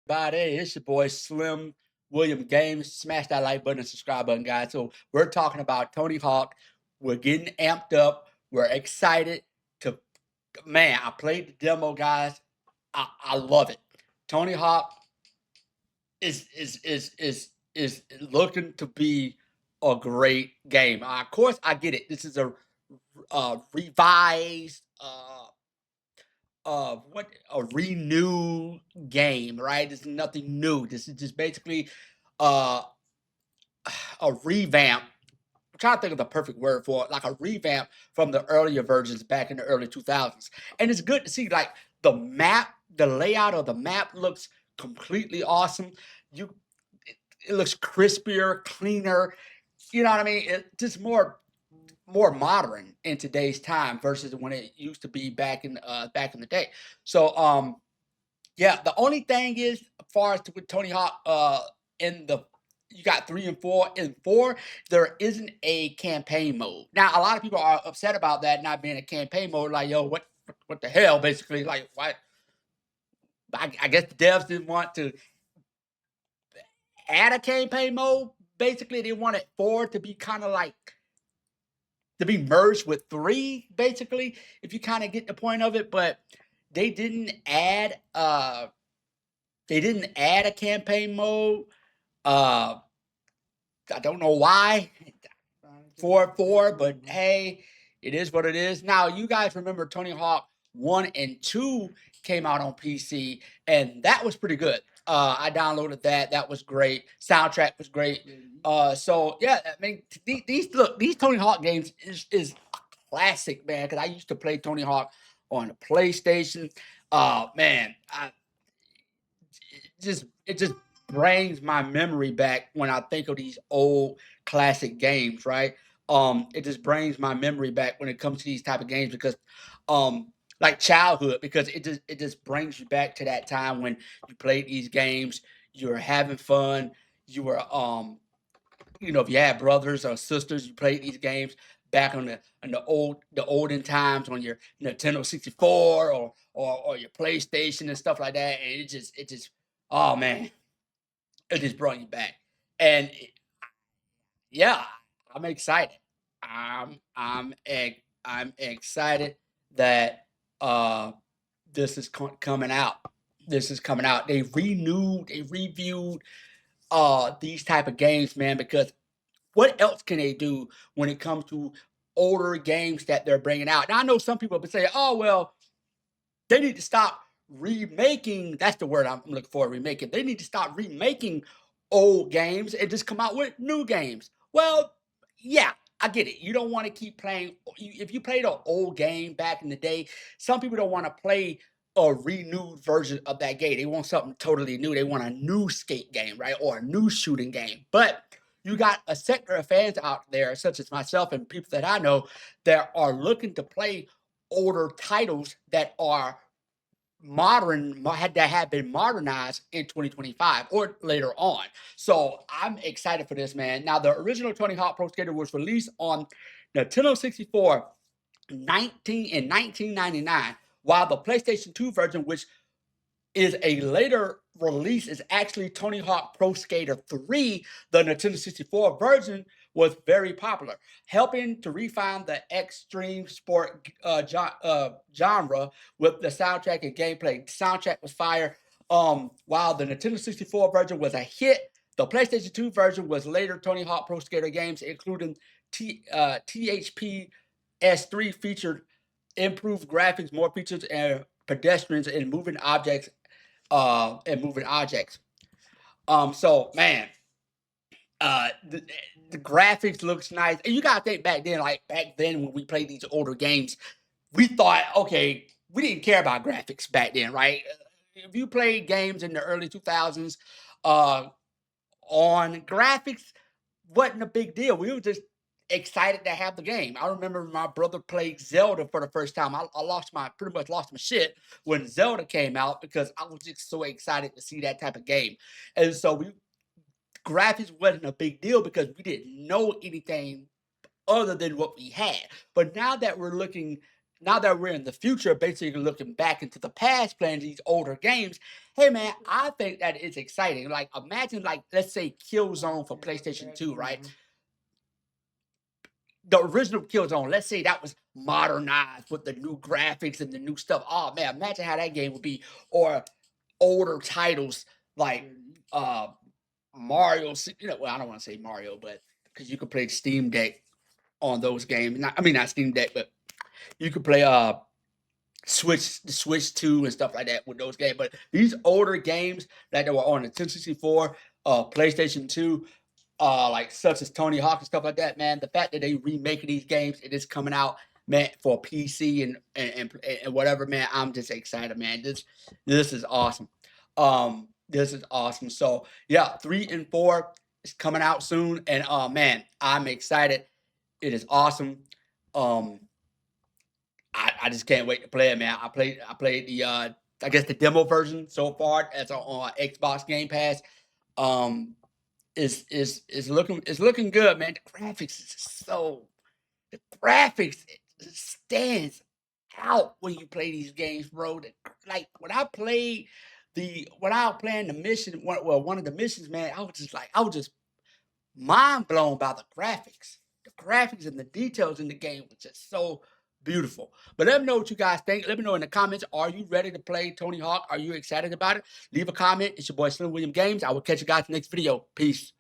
Bye, it's your boy Slim William Games. Smash that like button and subscribe button, guys. So we're talking about Tony Hawk. We're getting amped up. We're excited to man. I played the demo, guys. I love it. Tony Hawk is looking to be a great game. Of course, I get it. This is a revised what a renewed game, right? This is nothing new. This is just basically uh a revamp. I'm trying to think of the perfect word for it, like a revamp from the earlier versions back in the early 2000s. And it's good to see like the map, the layout of the map looks completely awesome. You it looks crispier, cleaner. You know what I mean? It just more modern in today's time versus when it used to be back in the day. So yeah, the only thing is, as far as with Tony Hawk, in the you got 3 and 4. In 4, there isn't a campaign mode. Now, a lot of people are upset about that not being a campaign mode. Like, yo, what the hell? Basically, like, what? I guess the devs didn't want to add a campaign mode. Basically, they wanted 4 to be kind of like to be merged with 3. Basically, if you kind of get the point of it, but they didn't add uh they didn't add a campaign mode. Uh, I don't know why. 4 but hey, it is what it is. Now, you guys remember Tony Hawk 1 and 2 came out on PC, and that was pretty good. I downloaded that. That was great. Soundtrack was great. So yeah, I mean, these Tony Hawk games is a classic, man. Because I used to play Tony Hawk on the PlayStation. Man, it just brings my memory back when I think of these old classic games, right? It just brings my memory back when it comes to these type of games because, like childhood, because it just brings you back to that time when you played these games, you were having fun, you were if you had brothers or sisters, you played these games back on the olden times on your Nintendo 64 or your PlayStation and stuff like that, and it just oh man, it just brought you back. And yeah, I'm excited. I'm excited that this is coming out. This is coming out. They reviewed these type of games, man, because what else can they do when it comes to older games that they're bringing out? Now I know some people would say, "Oh well, they need to stop remaking." That's the word I'm looking for. Remaking. They need to stop remaking old games and just come out with new games. Well, yeah, I get it. You don't want to keep playing. If you played an old game back in the day, some people don't want to play a renewed version of that game. They want something totally new. They want a new skate game, right? Or a new shooting game. But you got a sector of fans out there, such as myself and people that I know, that are looking to play older titles that are that have been modernized in 2025 or later on. So I'm excited for this, man. Now, the original Tony Hawk Pro Skater was released on Nintendo 64 in 1999, while the PlayStation 2 version, which is a later release, is actually Tony Hawk Pro Skater 3. The Nintendo 64 version was very popular, helping to refine the extreme sport genre with the soundtrack and gameplay. The soundtrack was fire. While the Nintendo 64 version was a hit, the PlayStation 2 version was later Tony Hawk Pro Skater games, including THP S3 featured improved graphics, more features, and pedestrians and moving objects. So man, the graphics looks nice, and you gotta think back then, like back then when we played these older games, we thought, okay, we didn't care about graphics back then, right? If you played games in the early 2000s, uh, on graphics, wasn't a big deal. We were just excited to have the game. I remember my brother played Zelda for the first time. I pretty much lost my shit when Zelda came out because I was just so excited to see that type of game. And so we graphics wasn't a big deal because we didn't know anything other than what we had. But now that we're in the future, basically looking back into the past, playing these older games, Hey man, I think that is exciting. Like imagine like let's say Killzone for PlayStation 2, right? The original Killzone, let's say that was modernized with the new graphics and the new stuff. Oh man, imagine how that game would be. Or older titles like uh well, I don't want to say Mario, but because you could play Steam Deck on those games. I mean not Steam Deck, but you could play the Switch 2 and stuff like that with those games. But these older games that were on the 1064, PlayStation 2, like such as Tony Hawk and stuff like that, man. The fact that they remaking these games, it is coming out, man, for PC and whatever, man. I'm just excited, man. This is awesome. This is awesome. So yeah, 3 and 4 is coming out soon, and man, I'm excited. It is awesome. Um, I just can't wait to play it, man. I played the I guess the demo version so far as on Xbox Game Pass. Um, is looking good, man. The graphics is so the graphics stands out when you play these games, bro. Like when I was playing the mission, one of the missions, man, I was just mind blown by the graphics. The graphics and the details in the game was just so beautiful. But let me know what you guys think. Let me know in the comments. Are you ready to play Tony Hawk? Are you excited about it? Leave a comment. It's your boy Slim William Games. I will catch you guys in the next video. Peace.